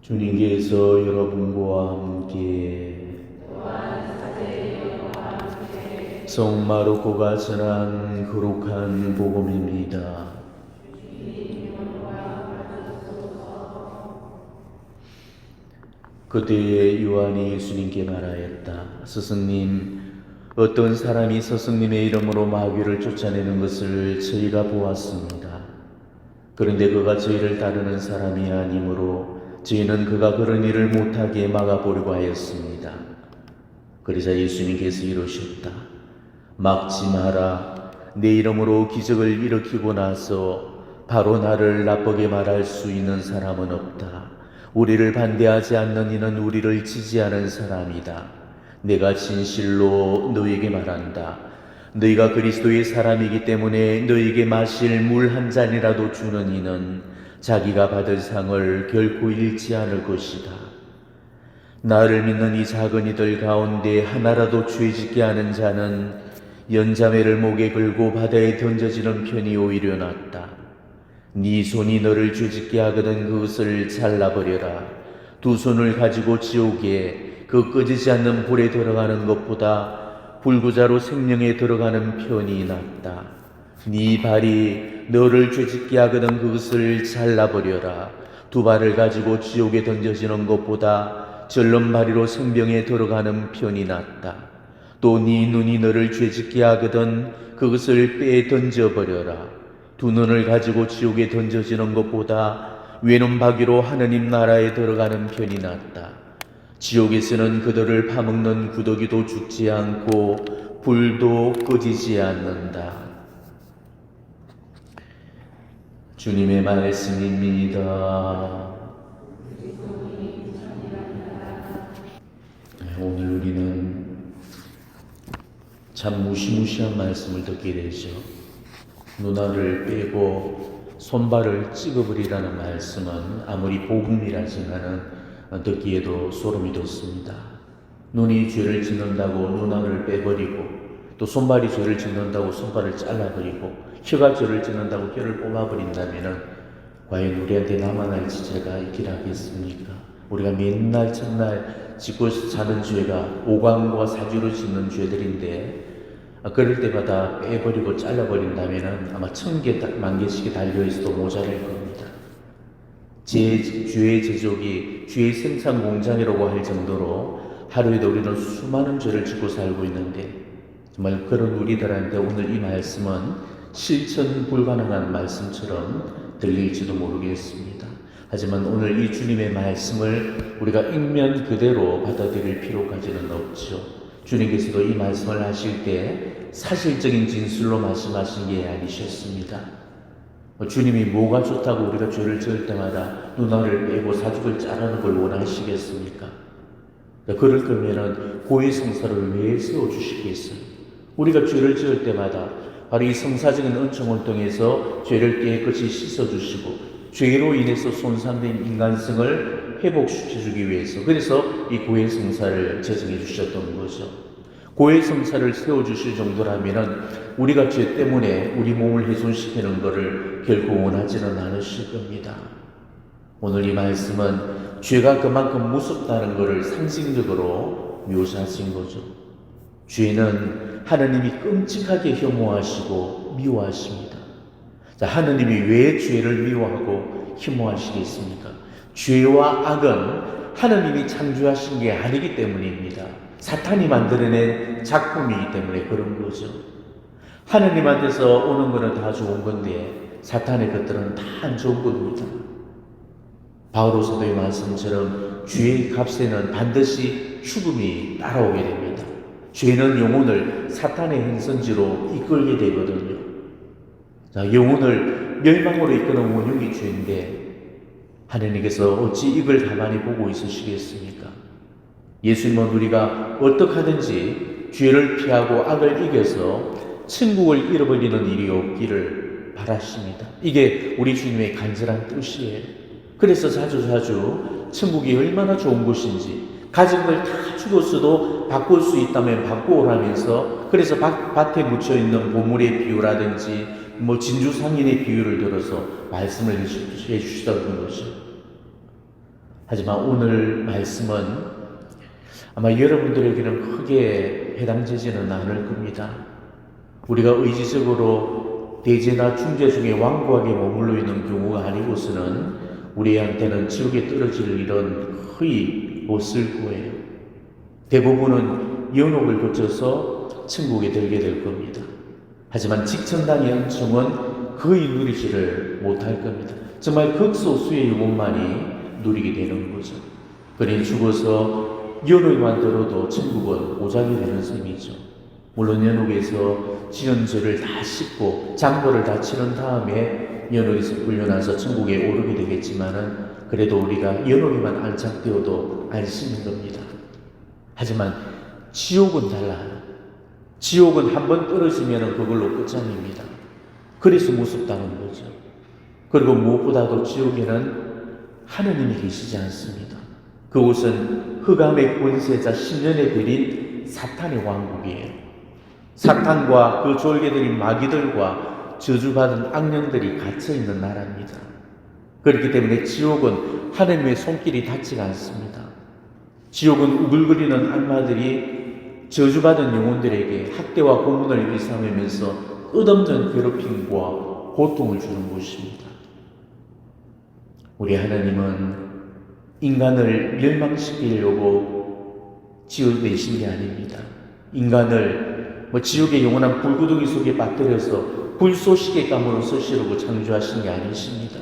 주님께서 여러분과 함께 성 마르코가 전한 거룩한 복음입니다. 그때에 요한이 예수님께 말하였다. 스승님, 어떤 사람이 스승님의 이름으로 마귀를 쫓아내는 것을 저희가 보았습니다. 그런데 그가 저희를 따르는 사람이 아니므로 저희는 그가 그런 일을 못하게 막아보려고 하였습니다. 그러자 예수님께서 이르셨다. 막지 마라. 내 이름으로 기적을 일으키고 나서 바로 나를 나쁘게 말할 수 있는 사람은 없다. 우리를 반대하지 않는 이는 우리를 지지하는 사람이다. 내가 진실로 너희에게 말한다. 너희가 그리스도의 사람이기 때문에 너희에게 마실 물 한 잔이라도 주는 이는 자기가 받을 상을 결코 잃지 않을 것이다. 나를 믿는 이 작은 이들 가운데 하나라도 죄짓게 하는 자는 연자매를 목에 걸고 바다에 던져지는 편이 오히려 낫다. 네 손이 너를 죄짓게 하거든 그것을 잘라버려라. 두 손을 가지고 지옥에 그 꺼지지 않는 불에 들어가는 것보다 불구자로 생명에 들어가는 편이 낫다. 네 발이 너를 죄짓게 하거든 그것을 잘라버려라. 두 발을 가지고 지옥에 던져지는 것보다 절름발이로 생명에 들어가는 편이 낫다. 또 네 눈이 너를 죄짓게 하거든 그것을 빼 던져버려라. 두 눈을 가지고 지옥에 던져지는 것보다 외눈박이로 하느님 나라에 들어가는 편이 낫다. 지옥에서는 그들을 파먹는 구더기도 죽지 않고 불도 꺼지지 않는다. 주님의 말씀입니다. 오늘 우리는 참 무시무시한 말씀을 듣게 되죠. 누나를 빼고 손발을 찍어버리라는 말씀은 아무리 복음이라지만은 듣기에도 소름이 돋습니다. 눈이 죄를 짓는다고 누나를 빼버리고, 또 손발이 죄를 짓는다고 손발을 잘라버리고, 혀가 죄를 짓는다고 혀를 뽑아버린다면은 과연 우리한테 남아날 지체가 있길 하겠습니까? 우리가 맨날 첫날 짓고 사는 죄가 오감과 사주로 짓는 죄들인데, 그럴 때마다 빼버리고 잘라버린다면은 아마 1000개, 10,000개씩이 달려있어도 모자랄 겁니다. 죄의 제조기, 죄의 생산 공장이라고 할 정도로 하루에도 우리는 수많은 죄를 짓고 살고 있는데, 정말 그런 우리들한테 오늘 이 말씀은 실천 불가능한 말씀처럼 들릴지도 모르겠습니다. 하지만 오늘 이 주님의 말씀을 우리가 읽면 그대로 받아들일 필요까지는 없죠. 주님께서도 이 말씀을 하실 때 사실적인 진술로 말씀하신 게 아니셨습니다. 주님이 뭐가 좋다고 우리가 죄를 지을 때마다 누나를 빼고 사죽을 자르는 걸 원하시겠습니까? 그럴 거면은 고해 성사를 왜 세워주시겠어요? 우리가 죄를 지을 때마다 바로 이 성사적인 은총을 통해서 죄를 깨끗이 씻어주시고 죄로 인해서 손상된 인간성을 회복시켜주기 위해서, 그래서 이 고해 성사를 제정해 주셨던 거죠. 고해 성사를 세워주실 정도라면은 우리가 죄 때문에 우리 몸을 훼손시키는 것을 결코 원하지는 않으실 겁니다. 오늘 이 말씀은 죄가 그만큼 무섭다는 것을 상징적으로 묘사하신 거죠. 죄는 하나님이 끔찍하게 혐오하시고 미워하십니다. 자, 하나님이 왜 죄를 미워하고 혐오하시겠습니까? 죄와 악은 하나님이 창조하신 게 아니기 때문입니다. 사탄이 만들어낸 작품이기 때문에 그런 거죠. 하나님한테서 오는 거는 다 좋은 건데 사탄의 것들은 다 안 좋은 겁니다. 바울 사도의 말씀처럼 죄의 값에는 반드시 죽음이 따라오게 됩니다. 죄는 영혼을 사탄의 행선지로 이끌게 되거든요. 자, 영혼을 멸망으로 이끄는 원흉이 죄인데 하나님께서 어찌 이걸 가만히 보고 있으시겠습니까? 예수님은 우리가 어떻게 하든지 죄를 피하고 악을 이겨서 천국을 잃어버리는 일이 없기를 바라십니다. 이게 우리 주님의 간절한 뜻이에요. 그래서 자주 천국이 얼마나 좋은 곳인지, 가진 걸 다 죽었어도 바꿀 수 있다면 바꾸오라면서, 그래서 밭에 묻혀있는 보물의 비유라든지 진주 상인의 비유를 들어서 말씀을 해주시다는 거죠. 하지만 오늘 말씀은 아마 여러분들에게는 크게 해당되지는 않을 겁니다. 우리가 의지적으로 대제나 중제 중에 완고하게 머물러 있는 경우가 아니고서는 우리한테는 지옥에 떨어질 일은 거의 없을 거예요. 대부분은 연옥을 거쳐서 천국에 들게 될 겁니다. 하지만 직천당의 은총은 거의 누리지를 못할 겁니다. 정말 극소수의 영혼만이 누리게 되는 거죠. 그러니 죽어서 연옥만 들어도 천국은 오작이 되는 셈이죠. 물론 연옥에서 지은 죄를 다 씻고 장보를 다 치른 다음에 연옥에서 풀려나서 천국에 오르게 되겠지만은 그래도 우리가 연옥에만 안착되어도 안심인 겁니다. 하지만 지옥은 달라요. 지옥은 한번 떨어지면 그걸로 끝장입니다. 그래서 무섭다는 거죠. 그리고 무엇보다도 지옥에는 하느님이 계시지 않습니다. 그곳은 흑암의 권세자 10년의 별인 사탄의 왕국이에요. 사탄과 그 졸개들인 마귀들과 저주받은 악령들이 갇혀있는 나라입니다. 그렇기 때문에 지옥은 하느님의 손길이 닿지가 않습니다. 지옥은 우글거리는 악마들이 저주받은 영혼들에게 학대와 고문을 일삼으면서 끝없는 괴롭힘과 고통을 주는 곳입니다. 우리 하나님은 인간을 멸망시키려고 지어내신 게 아닙니다. 인간을 지옥의 영원한 불구덩이 속에 빠뜨려서 불쏘시개 감으로 쓰시려고 창조하신 게 아니십니다.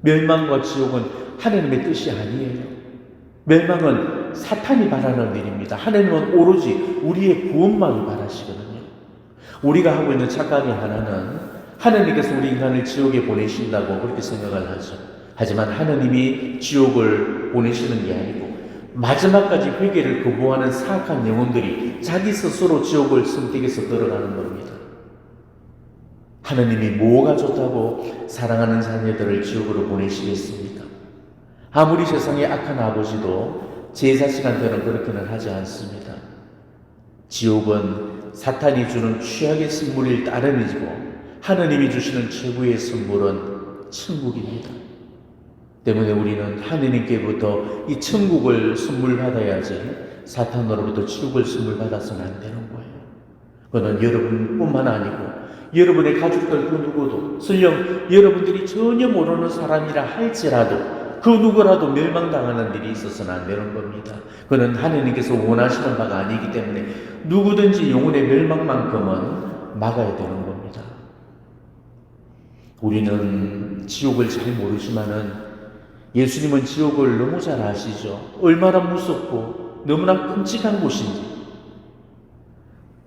멸망과 지옥은 하나님의 뜻이 아니에요. 멸망은 사탄이 바라는 일입니다. 하나님은 오로지 우리의 구원만을 바라시거든요. 우리가 하고 있는 착각의 하나는 하나님께서 우리 인간을 지옥에 보내신다고 그렇게 생각을 하죠. 하지만 하나님이 지옥을 보내시는 게 아니고 마지막까지 회개를 거부하는 사악한 영혼들이 자기 스스로 지옥을 선택해서 들어가는 겁니다. 하나님이 뭐가 좋다고 사랑하는 자녀들을 지옥으로 보내시겠습니까? 아무리 세상의 악한 아버지도 제자식한테는 그렇게는 하지 않습니다. 지옥은 사탄이 주는 최악의 선물일 따름이고 하나님이 주시는 최고의 선물은 천국입니다. 때문에 우리는 하느님께부터 이 천국을 선물 받아야지 사탄으로부터 지옥을 선물 받아서는 안 되는 거예요. 그건 여러분뿐만 아니고 여러분의 가족들 그 누구도 설령 여러분들이 전혀 모르는 사람이라 할지라도 그 누구라도 멸망당하는 일이 있어서는 안 되는 겁니다. 그는 하느님께서 원하시는 바가 아니기 때문에 누구든지 영혼의 멸망만큼은 막아야 되는 겁니다. 우리는 지옥을 잘 모르지만은 예수님은 지옥을 너무 잘 아시죠. 얼마나 무섭고 너무나 끔찍한 곳인지.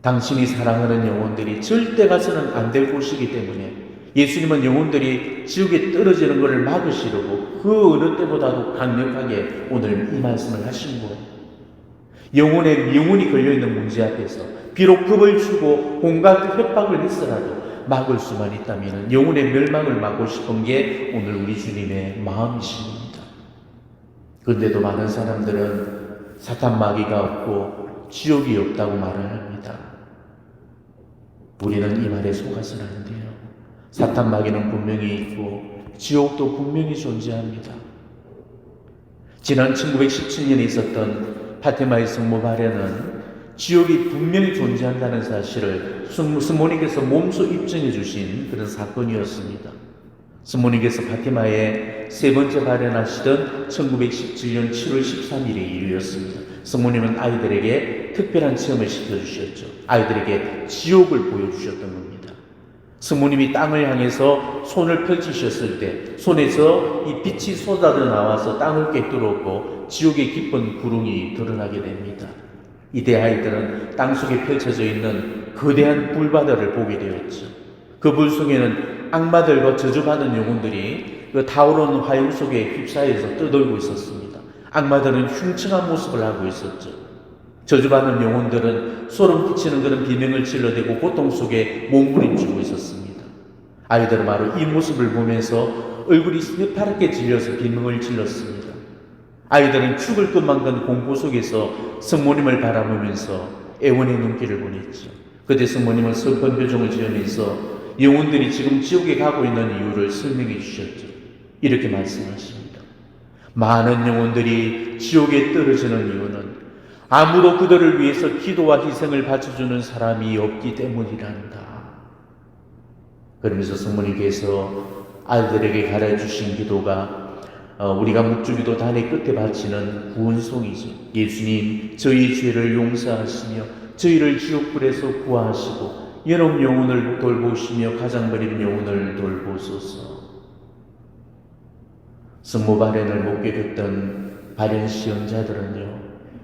당신이 사랑하는 영혼들이 절대 가서는 안 될 곳이기 때문에 예수님은 영혼들이 지옥에 떨어지는 것을 막으시려고 그 어느 때보다도 강력하게 오늘 이 말씀을 하신 거예요. 영혼의 영혼이 걸려있는 문제 앞에서 비록 겁을 주고 온갖 협박을 했으라도 막을 수만 있다면 영혼의 멸망을 막고 싶은 게 오늘 우리 주님의 마음이십니다. 그런데도 많은 사람들은 사탄 마귀가 없고 지옥이 없다고 말을 합니다. 우리는 이 말에 속아서는 안 돼요. 사탄 마귀는 분명히 있고 지옥도 분명히 존재합니다. 지난 1917년에 있었던 파티마의 성모 발현은 지옥이 분명히 존재한다는 사실을 스모님께서 몸소 입증해 주신 그런 사건이었습니다. 스모님께서 파티마에 세 번째 발현하시던 1917년 7월 13일의 일이었습니다. 스모님은 아이들에게 특별한 체험을 시켜주셨죠. 아이들에게 지옥을 보여주셨던 겁니다. 스모님이 땅을 향해서 손을 펼치셨을 때 손에서 이 빛이 쏟아져 나와서 땅을 꿰뚫었고 지옥의 깊은 구름이 드러나게 됩니다. 이때 아이들은 땅속에 펼쳐져 있는 거대한 불바다를 보게 되었죠. 그 불 속에는 악마들과 저주받은 영혼들이 그 타오르는 화염 속에 휩싸여서 떠돌고 있었습니다. 악마들은 흉측한 모습을 하고 있었죠. 저주받는 영혼들은 소름 끼치는 그런 비명을 질러대고 고통 속에 몸부림치고 있었습니다. 아이들은 바로 이 모습을 보면서 얼굴이 새파랗게 질려서 비명을 질렀습니다. 아이들은 죽을 것만 간 공포 속에서 성모님을 바라보면서 애원의 눈길을 보냈죠. 그때 성모님은 슬픈 표정을 지으면서 영혼들이 지금 지옥에 가고 있는 이유를 설명해 주셨죠. 이렇게 말씀하십니다. 많은 영혼들이 지옥에 떨어지는 이유는 아무도 그들을 위해서 기도와 희생을 바쳐주는 사람이 없기 때문이란다. 그러면서 성모님께서 아이들에게 가르쳐주신 기도가 우리가 묵주기도 단의 끝에 바치는 구원송이죠. 예수님, 저희 죄를 용서하시며 저희를 지옥불에서 구하시고 연옥 영혼을 돌보시며 가장 버린 영혼을 돌보소서. 성모 발현을 못 깨닫던 발현 시험자들은요,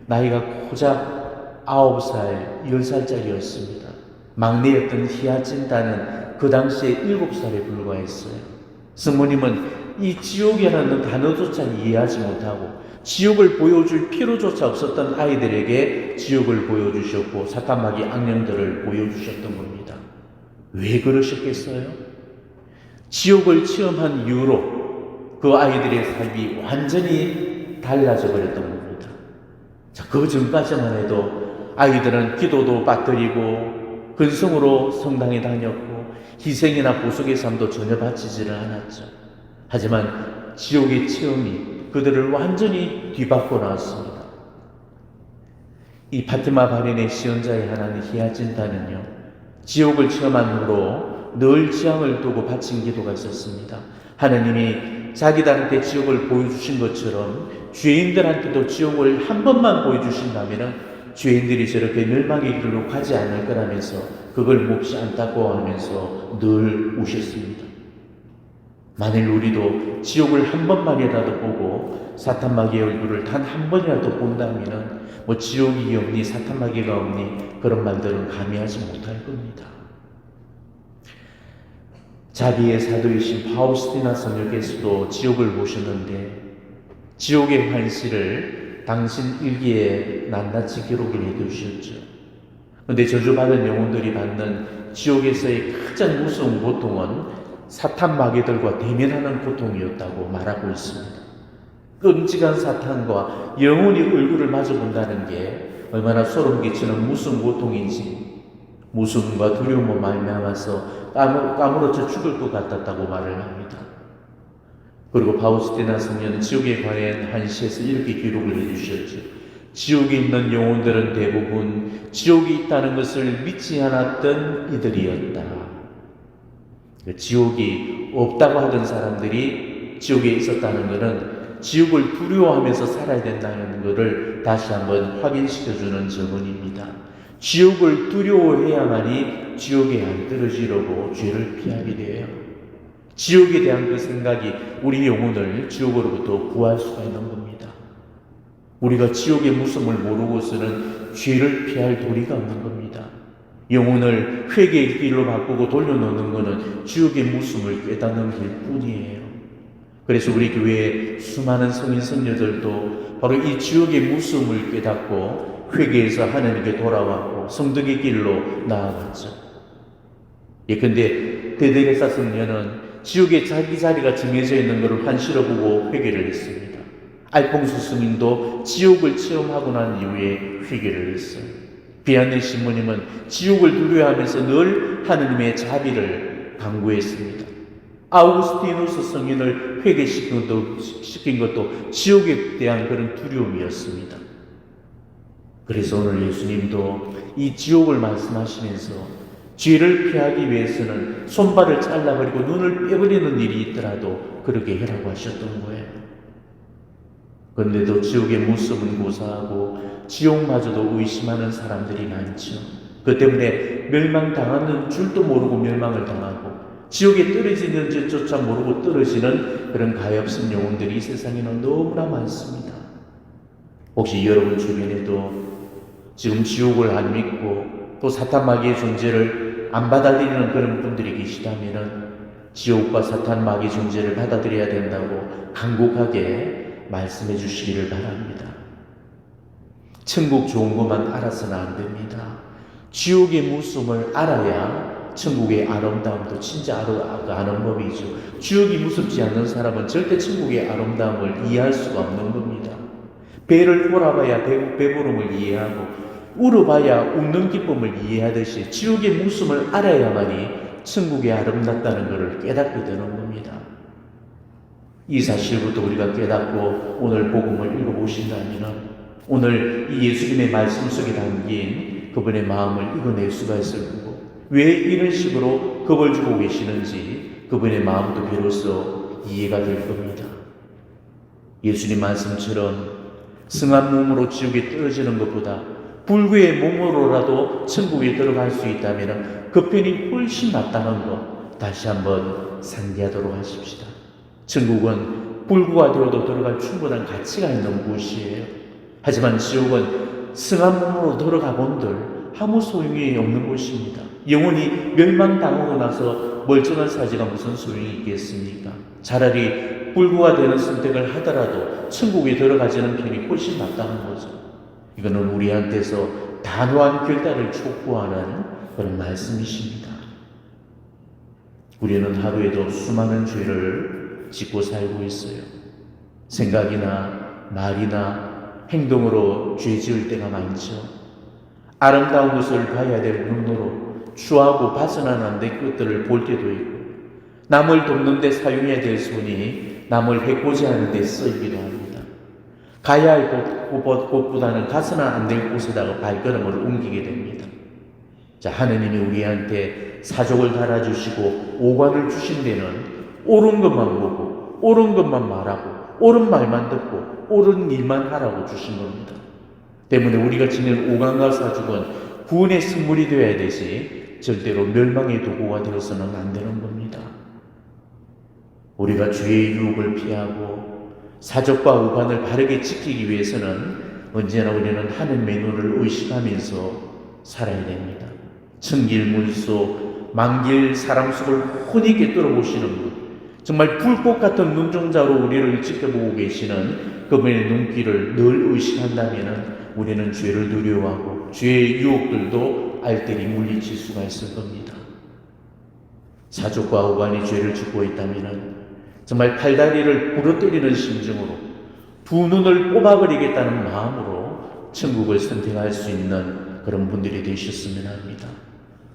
나이가 고작 9살, 10살짜리였습니다. 막내였던 히아cin다는 그 당시에 7살에 불과했어요. 성모님은 이 지옥이라는 단어조차 이해하지 못하고 지옥을 보여줄 필요조차 없었던 아이들에게 지옥을 보여주셨고 사탄마귀 악령들을 보여주셨던 겁니다. 왜 그러셨겠어요? 지옥을 체험한 이후로 그 아이들의 삶이 완전히 달라져 버렸던 겁니다. 자, 그 전까지만 해도 아이들은 기도도 빠뜨리고 근성으로 성당에 다녔고 희생이나 보석의 삶도 전혀 바치지를 않았죠. 하지만 지옥의 체험이 그들을 완전히 뒤바꿔 놨습니다. 이 파티마 바렌의 시연자의 하나는 히아cin다는요, 지옥을 체험한 후로 늘 지향을 두고 바친 기도가 있었습니다. 하느님이 자기들한테 지옥을 보여주신 것처럼 죄인들한테도 지옥을 한 번만 보여주신다면 죄인들이 저렇게 멸망의 길로 가지 않을 거라면서 그걸 몹시 안타까워하면서 늘 우셨습니다. 만일 우리도 지옥을 한 번만이라도 보고 사탄마귀의 얼굴을 단 한 번이라도 본다면 지옥이 없니 사탄마귀가 없니 그런 말들은 감히 하지 못할 겁니다. 자기의 사도이신 파우스티나 성녀께서도 지옥을 보셨는데 지옥의 환시를 당신 일기에 낱낱이 기록을 해두셨죠. 그런데 저주받은 영혼들이 받는 지옥에서의 가장 무서운 고통은 사탄마귀들과 대면하는 고통이었다고 말하고 있습니다. 끔찍한 사탄과 영원히 얼굴을 마주본다는 게 얼마나 소름 끼치는 무슨 고통인지 무서움과 두려움을 말미암아서 까무러져 죽을 것 같았다고 말을 합니다. 그리고 파우스티나 성녀는 지옥에 관한 한시에서 이렇게 기록을 해주셨죠. 지옥에 있는 영혼들은 대부분 지옥이 있다는 것을 믿지 않았던 이들이었다. 지옥이 없다고 하던 사람들이 지옥에 있었다는 것은 지옥을 두려워하면서 살아야 된다는 것을 다시 한번 확인시켜주는 증언입니다. 지옥을 두려워해야만이 지옥에 안 떨어지려고 죄를 피하게 돼요. 지옥에 대한 그 생각이 우리 영혼을 지옥으로부터 구할 수가 있는 겁니다. 우리가 지옥의 무서움을 모르고서는 죄를 피할 도리가 없는 겁니다. 영혼을 회개의 길로 바꾸고 돌려놓는 것은 지옥의 무서움을 깨닫는 길뿐이에요. 그래서 우리 교회에 수많은 성인 성녀들도 바로 이 지옥의 무서움을 깨닫고 회개해서 하나님께 돌아왔고 성덕의 길로 나아갔죠. 근데 데데레사 성녀는 지옥에 자기 자리가 정해져 있는 것을 환시로 보고 회개를 했습니다. 알퐁스 스님도 지옥을 체험하고 난 이후에 회개를 했어요. 비안네 신부님은 지옥을 두려워하면서 늘 하느님의 자비를 강구했습니다. 아우구스티누스 성인을 회개시킨 것도 지옥에 대한 그런 두려움이었습니다. 그래서 오늘 예수님도 이 지옥을 말씀하시면서 죄를 피하기 위해서는 손발을 잘라버리고 눈을 빼버리는 일이 있더라도 그렇게 해라고 하셨던 거예요. 그런데도 지옥의 무서움은 고사하고 지옥마저도 의심하는 사람들이 많죠. 그 때문에 멸망당하는 줄도 모르고 멸망을 당하고 지옥에 떨어지는 줄조차 모르고 떨어지는 그런 가엾은 영혼들이 이 세상에는 너무나 많습니다. 혹시 여러분 주변에도 지금 지옥을 안 믿고 또 사탄마귀의 존재를 안 받아들이는 그런 분들이 계시다면 지옥과 사탄마귀 존재를 받아들여야 된다고 간곡하게 말씀해 주시기를 바랍니다. 천국 좋은 것만 알아서는 안 됩니다. 지옥의 무서움을 알아야 천국의 아름다움도 진짜 아는 법이죠. 지옥이 무섭지 않는 사람은 절대 천국의 아름다움을 이해할 수가 없는 겁니다. 배를 골아봐야 배부름을 이해하고 울어봐야 웃는 기쁨을 이해하듯이 지옥의 무서움을 알아야만이 천국이 아름답다는 것을 깨닫게 되는 겁니다. 이 사실부터 우리가 깨닫고 오늘 복음을 읽어보신다면 오늘 이 예수님의 말씀 속에 담긴 그분의 마음을 읽어낼 수가 있을 거고, 왜 이런 식으로 겁을 주고 계시는지 그분의 마음도 비로소 이해가 될 겁니다. 예수님 말씀처럼 승한 몸으로 지옥에 떨어지는 것보다 불구의 몸으로라도 천국에 들어갈 수 있다면 그 편이 훨씬 낫다는 것 다시 한번 상기하도록 하십시다. 천국은 불구가 되어도 들어갈 충분한 가치가 있는 곳이에요. 하지만 지옥은 승한 몸으로 들어가 본들 아무 소용이 없는 곳입니다. 영혼이 멸망당하고 나서 멀쩡한 사지가 무슨 소용이 있겠습니까? 차라리 불구가 되는 선택을 하더라도 천국에 들어가지는 편이 훨씬 낫다는 거죠. 이거는 우리한테서 단호한 결단을 촉구하는 그런 말씀이십니다. 우리는 하루에도 수많은 죄를 짓고 살고 있어요. 생각이나 말이나 행동으로 죄 지을 때가 많죠. 아름다운 것을 봐야 될 눈으로 추하고 봐서는 안 될 것들을 볼 때도 있고, 남을 돕는 데 사용해야 될 손이 남을 해코지 하는 데 쓰이기도 합니다. 가야 할 곳보다는 가서는 안 될 곳에다가 발걸음을 옮기게 됩니다. 자, 하느님이 우리한테 사족을 달아주시고 오관을 주신 데는 옳은 것만 보고 옳은 것만 말하고 옳은 말만 듣고 옳은 일만 하라고 주신 겁니다. 때문에 우리가 지낸 오관과 사족은 구원의 선물이 되어야 되지 절대로 멸망의 도구가 되어서는 안 되는 겁니다. 우리가 죄의 유혹을 피하고 사족과 오관을 바르게 지키기 위해서는 언제나 우리는 하느님의 눈을 의식하면서 살아야 됩니다. 천길 물속 만길 사람 속을 훤히 꿰뚫어 보시는 분, 정말 불꽃 같은 눈동자로 우리를 지켜보고 계시는 그분의 눈길을 늘 의식한다면 우리는 죄를 두려워하고 죄의 유혹들도 알뜰히 물리칠 수가 있을 겁니다. 사족과 오관이 죄를 짓고 있다면 정말 팔다리를 부러뜨리는 심정으로 두 눈을 뽑아버리겠다는 마음으로 천국을 선택할 수 있는 그런 분들이 되셨으면 합니다.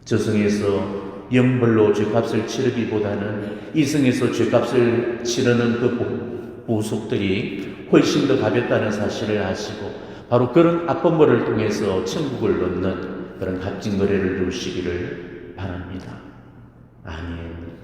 저승에서 영벌로 죄값을 치르기보다는 이승에서 죄값을 치르는 그 보속들이 훨씬 더 가볍다는 사실을 아시고 바로 그런 앞범벌을 통해서 천국을 얻는 그런 값진 거래를 이루시기를 바랍니다. 아멘.